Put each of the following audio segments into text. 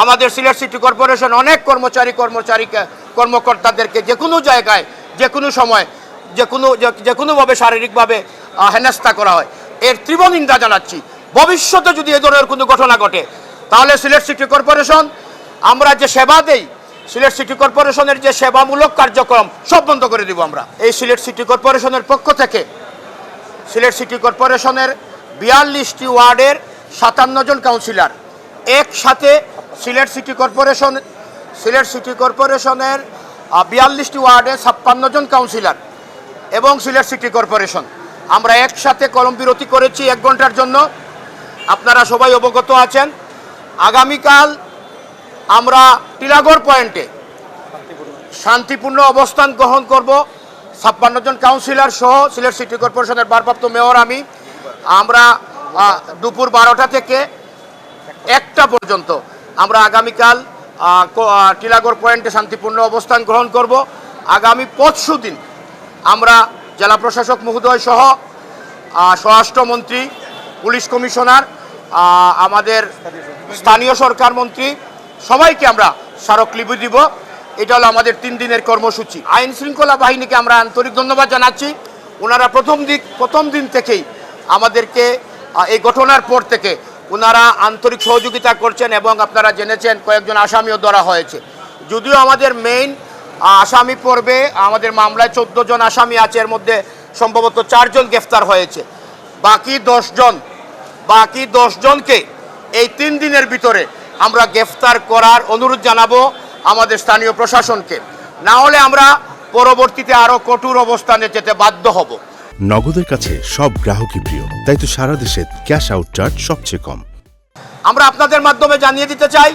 আমাদের Sylhet city corporation অনেক কর্মকর্তাদেরকে যে কোনো জায়গায় যে কোনো সময় যে কোনোভাবে শারীরিকভাবে হেনস্থা করা হয়, এর তীব্র নিন্দা জানাচ্ছি। ভবিষ্যতে যদি এ ধরনের কোনো ঘটনা ঘটে তাহলে সিলেট সিটি কর্পোরেশন আমরা যে সেবা দেই, সিলেট সিটি কর্পোরেশনের যে সেবামূলক কার্যক্রম সব বন্ধ করে দিব। আমরা এই সিলেট সিটি কর্পোরেশনের পক্ষ থেকে সিলেট সিটি কর্পোরেশনের 42টি ওয়ার্ডের 57 জন কাউন্সিলর একসাথে সিলেট সিটি কর্পোরেশনের 42টি ওয়ার্ডে 56 জন কাউন্সিলর এবং সিলেট সিটি কর্পোরেশন আমরা একসাথে কলম বিরতি করেছি 1 ঘন্টার জন্য। আপনারা সবাই অবগত আছেন। আগামীকাল আমরা টিলাগড় পয়েন্টে শান্তিপূর্ণ অবস্থান গ্রহণ করব। 56 জন কাউন্সিলর সহ সিলেট সিটি কর্পোরেশনের ভারপ্রাপ্ত মেয়র আমরা দুপুর 12টা থেকে 1টা পর্যন্ত আমরা আগামীকাল টিলাগড় পয়েন্টে শান্তিপূর্ণ অবস্থান গ্রহণ করব। আগামী পরশুদিন আমরা জেলা প্রশাসক মহোদয় সহ স্বরাষ্ট্রমন্ত্রী, পুলিশ কমিশনার, আমাদের স্থানীয় সরকার মন্ত্রী সবাইকে আমরা স্মারকলিপি দিব। এটা হলো আমাদের 3 দিনের কর্মসূচি। আইন শৃঙ্খলা বাহিনীকে আমরা আন্তরিক ধন্যবাদ জানাচ্ছি। ওনারা প্রথম দিন থেকেই আমাদেরকে এই ঘটনার পর থেকে ওনারা আন্তরিক সহযোগিতা করছেন এবং আপনারা জেনেছেন কয়েকজন আসামিও ধরা হয়েছে। যদিও আমাদের মেইন আসামি পর্বে আমাদের মামলায় 14 জন আসামি আছে, এর মধ্যে সম্ভবত 4 জন গ্রেফতার হয়েছে। বাকি 10 জনকে এই 3 দিনের ভিতরে আমরা গ্রেফতার করার অনুরোধ জানাবো আমাদের স্থানীয় প্রশাসনকে, না হলে আমরা পরবর্তীতে আরও কঠোর অবস্থানে যেতে বাধ্য হব। নগদের কাছে সব গ্রাহকই প্রিয়, তাই তো সারা দেশে ক্যাশ আউট চার্জ সবচেয়ে কম। আমরা আপনাদের মাধ্যমে জানিয়ে দিতে চাই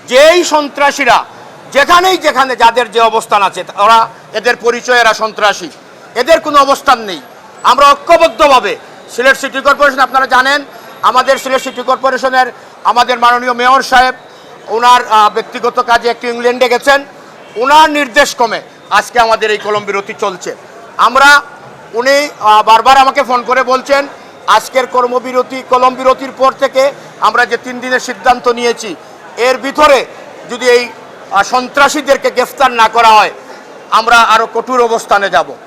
যে এই সন্ত্রাসীরা যেখানে যাদের যে অবস্থান আছে, ওরা এদের পরিচয় এরা সন্ত্রাসী, এদের কোনো অবস্থান নেই। আমরা ঐক্যবদ্ধভাবে সিলেট সিটি কর্পোরেশন, আপনারা জানেন আমাদের সিলেট সিটি কর্পোরেশনের আমাদের মাননীয় মেয়র সাহেব ওনার ব্যক্তিগত কাজে একটু ইংল্যান্ডে গেছেন, ওনার নির্দেশ ক্রমে আজকে আমাদের এই কলম বিরতি চলছে। উনি বারবার আমাকে ফোন করে বলছেন আজকের কলম বিরতির পর থেকে আমরা যে 3 দিনের সিদ্ধান্ত নিয়েছি, এর ভিতরে যদি এই সন্ত্রাসীদেরকে গ্রেফতার না করা হয় আমরা আরও কঠোর অবস্থানে যাব।